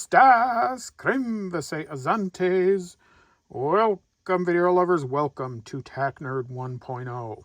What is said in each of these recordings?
estas? Creme azantes. Welcome, video lovers. Welcome to TacNerd 1.0.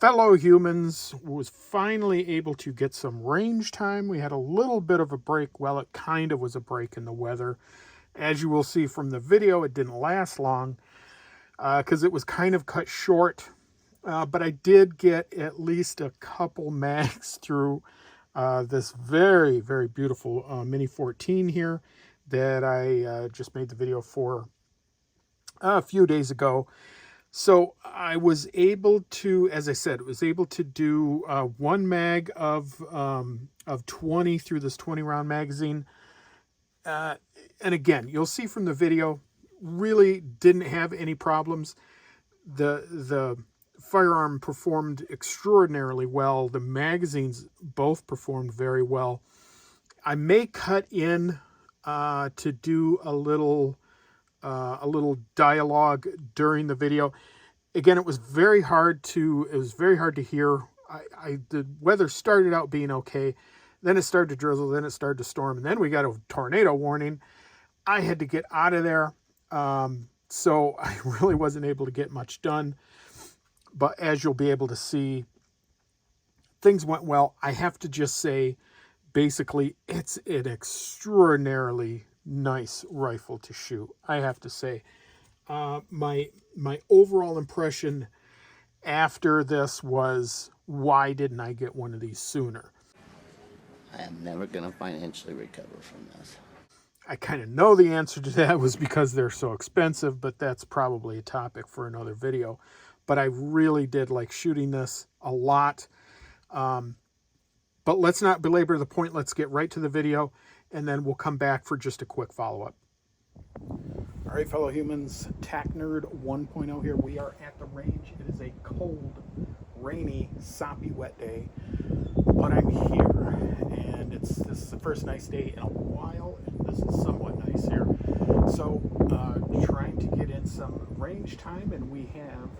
Fellow humans, was finally able to get some range time. We had a little bit of a break. Well, it kind of was a break in the weather. As you will see from the video, it didn't last long because it was kind of cut short. But I did get at least a couple mags through this very, very beautiful Mini-14 here that I just made the video for a few days ago. So I was able to, as I said, was able to do one mag of 20 through this 20-round magazine. And again, you'll see from the video, really didn't have any problems. The firearm performed extraordinarily well. The magazines both performed very well. I may cut in to do a little dialogue during the video. Again, it was very hard to hear. The weather started out being okay, then it started to drizzle, then it started to storm, and then we got a tornado warning. I had to get out of there, so I really wasn't able to get much done. But as you'll be able to see, things went well. I have to just say, basically, it's an extraordinarily nice rifle to shoot. I have to say, my overall impression after this was, why didn't I get one of these sooner? I am never going to financially recover from this. I kind of know the answer to that was because they're so expensive, but that's probably a topic for another video. But I really did like shooting this a lot. But let's not belabor the point. Let's get right to the video, and then we'll come back for just a quick follow-up. All right, fellow humans, TacNerd 1.0 here. We are at the range. It is a cold, rainy, soppy, wet day, but I'm here, and this is the first nice day in a while, and this is somewhat nice here. So, trying to get in some range time, and we have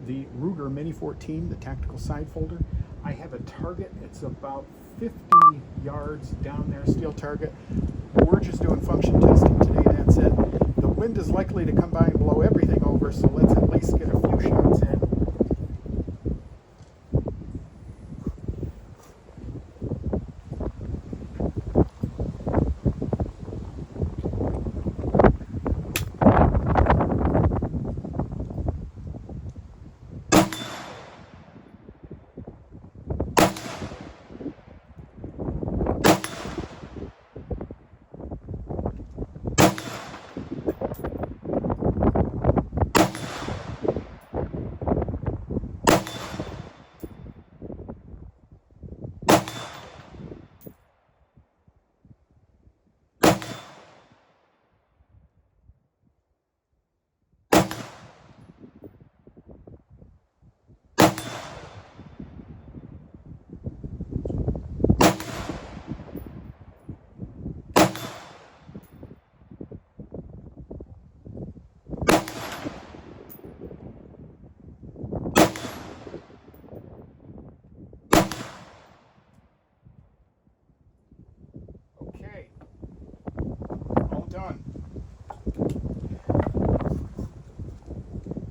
the Ruger Mini-14, the tactical side folder. I have a target. It's about 50 yards down there, steel target. We're just doing function testing today, that's it. The wind is likely to come by and blow everything over, so let's at least get a few shots in.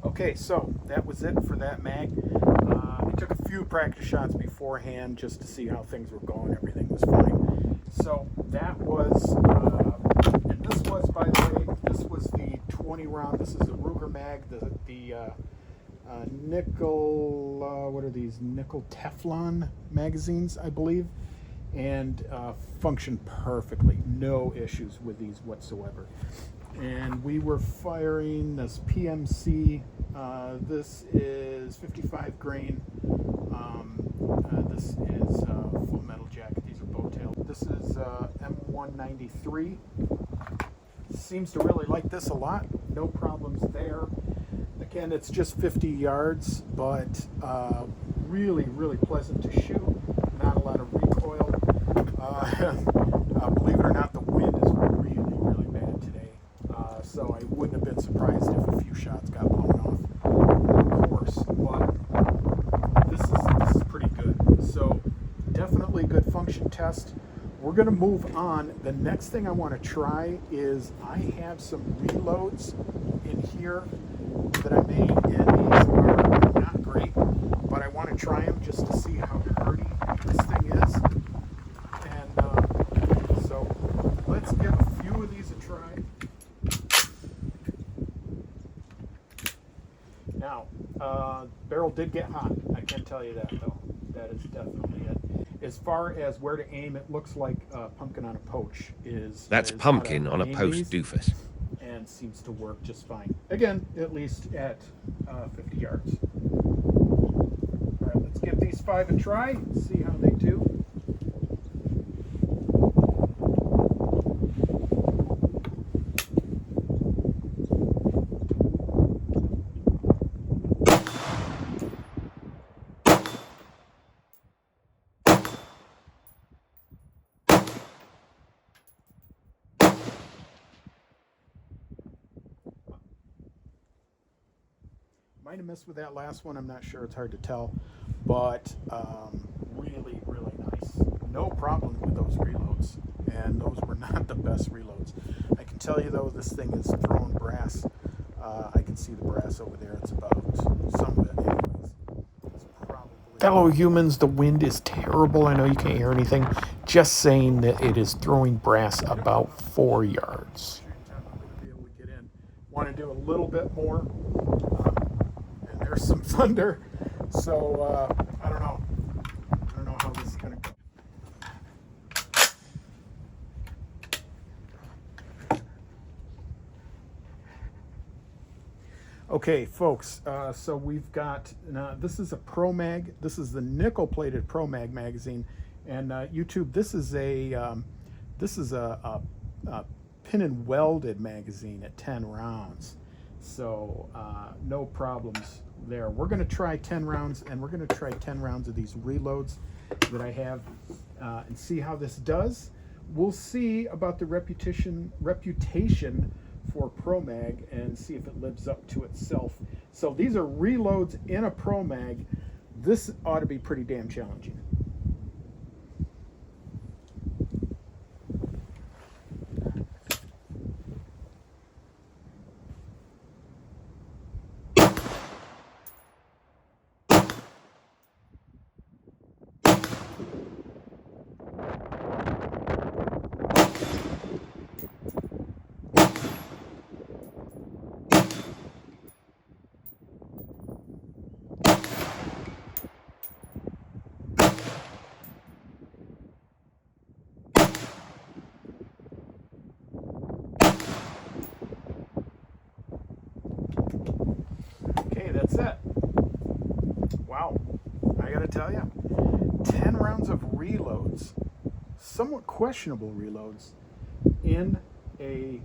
Okay, so that was it for that mag. I took a few practice shots beforehand just to see how things were going. Everything was fine. So that was, and this was, by the way, this was the 20 round. This is the Ruger mag, the nickel, what are these? Nickel Teflon magazines, I believe, and function perfectly. No issues with these whatsoever. And we were firing this PMC. This is 55 grain. This is full metal jacket. These are bow tail. This is M193. Seems to really like this a lot. No problems there. Again, it's just 50 yards, but really, really pleasant to shoot. Not a lot of recoil. Believe it or not, the wind is really, really bad today. So I wouldn't have been surprised if a few shots got blown off, of course, but this is pretty good. So definitely good function test. we're going to move on. The next thing I want to try is I have some reloads in here that I made, and these are not great, but I want to try them just to see how hardy this thing is. And so let's give a few of these a try. Now, barrel did get hot. I can tell you that, though. That is definitely it. As far as where to aim, it looks like pumpkin on a poach is. That's pumpkin on a post doofus. And seems to work just fine. Again, at least at 50 yards. All right, let's give these 5 a try, see how they do. Might have missed with that last one. I'm not sure. It's hard to tell. But really, really nice. No problem with those reloads. And those were not the best reloads. I can tell you, though, this thing is throwing brass. I can see the brass over there. It's about some of it anyways. It's probably... Fellow humans, the wind is terrible. I know you can't hear anything. Just saying that it is throwing brass about 4 yards. Want to do a little bit more. There's some thunder, so I don't know. I don't know how this is going to go. Okay, folks. So we've got this is a ProMag. This is the nickel-plated ProMag magazine, and YouTube. This is a pin and welded magazine at 10 rounds. So no problems there. We're going to try 10 rounds, and we're going to try 10 rounds of these reloads that I have and see how this does. We'll see about the reputation for ProMag and see if it lives up to itself. So these are reloads in a ProMag. This ought to be pretty damn challenging. That's it. Wow. I gotta tell you, 10 rounds of reloads, somewhat questionable reloads, in a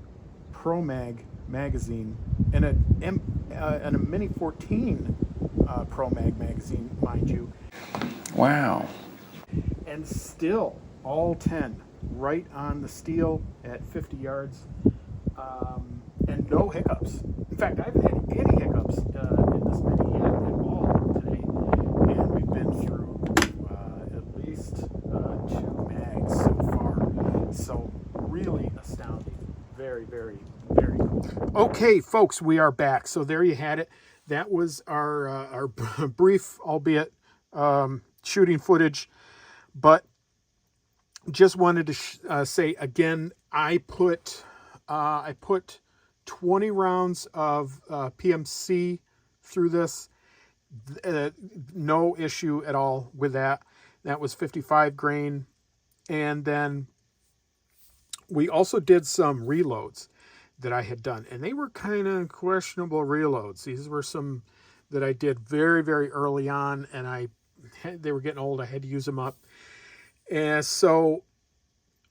ProMag magazine, in a Mini-14 ProMag magazine, mind you. Wow. And still, all 10 right on the steel at 50 yards, and no hiccups. In fact, I haven't had any hiccups in this Mini yet at all today, and we've been through at least 2 mags so far. So really astounding. Very, very, very cool. Okay, folks, we are back. So there you had it. That was our brief, albeit shooting footage, but just wanted to say again, I put 20 rounds of PMC through this. No issue at all with that. That was 55 grain. And then we also did some reloads that I had done, and they were kind of questionable reloads. These were some that I did very, very early on, and they were getting old. I had to use them up. And so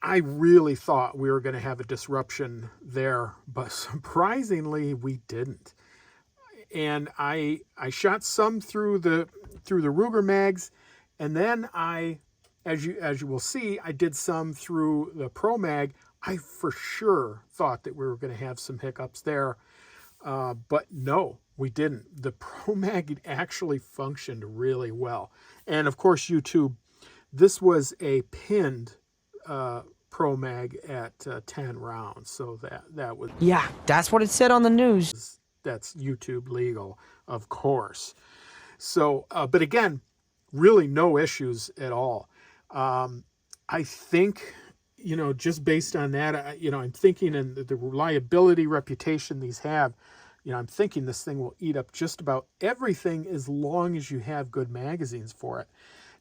I really thought we were going to have a disruption there, but surprisingly we didn't. And I shot some through the Ruger mags, and then as you will see, I did some through the ProMag. I for sure thought that we were going to have some hiccups there, but no, we didn't. The ProMag actually functioned really well. And of course, YouTube, this was a pinned ProMag at 10 rounds. So that was, Yeah, that's what it said on the news. that's YouTube legal, of course. So, but again, really no issues at all. I think, you know, just based on that, you know, I'm thinking, and the reliability reputation these have, you know, I'm thinking this thing will eat up just about everything as long as you have good magazines for it.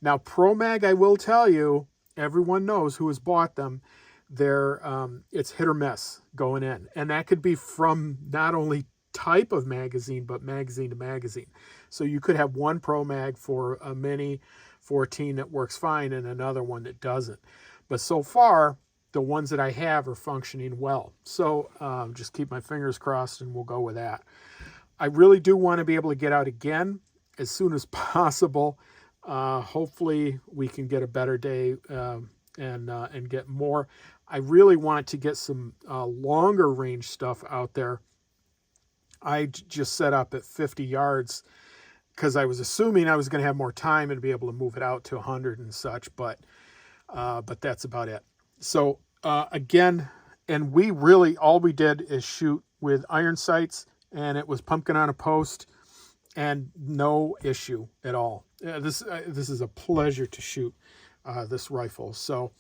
Now, ProMag, I will tell you, everyone knows who has bought them. It's hit or miss going in. And that could be from not only type of magazine, but magazine to magazine. So you could have one ProMag for a Mini-14 that works fine and another one that doesn't. But so far, the ones that I have are functioning well. So just keep my fingers crossed and we'll go with that. I really do want to be able to get out again as soon as possible. Hopefully we can get a better day and get more. I really want to get some longer range stuff out there. I just set up at 50 yards because I was assuming I was going to have more time and be able to move it out to 100 and such, but that's about it. So again, and we really, all we did is shoot with iron sights, and it was pumpkin on a post, and no issue at all. This is a pleasure to shoot this rifle. So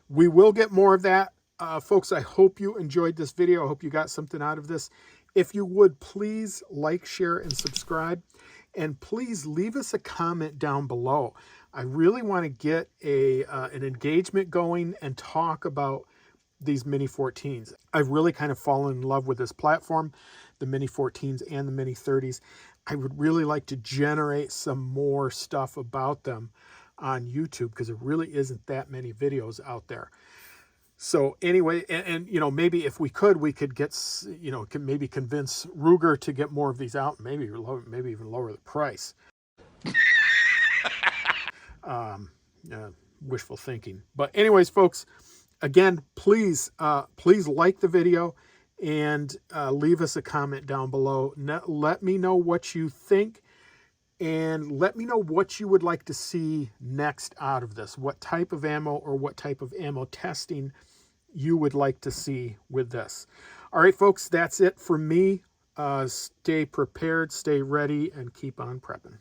we will get more of that. Folks, I hope you enjoyed this video. I hope you got something out of this. If you would, please like, share, and subscribe. And please leave us a comment down below. I really want to get an engagement going and talk about these Mini-14s. I've really kind of fallen in love with this platform, the Mini-14s and the Mini-30s. I would really like to generate some more stuff about them on YouTube because there really isn't that many videos out there. So anyway, and you know, maybe if we could get, you know, maybe convince Ruger to get more of these out, maybe even lower the price. Wishful thinking. But anyways, folks, again, please like the video and leave us a comment down below. Let me know what you think, and let me know what you would like to see next out of this. What type of ammo or what type of ammo testing you would like to see with this. All right, folks, that's it for me. Stay prepared, stay ready, and keep on prepping.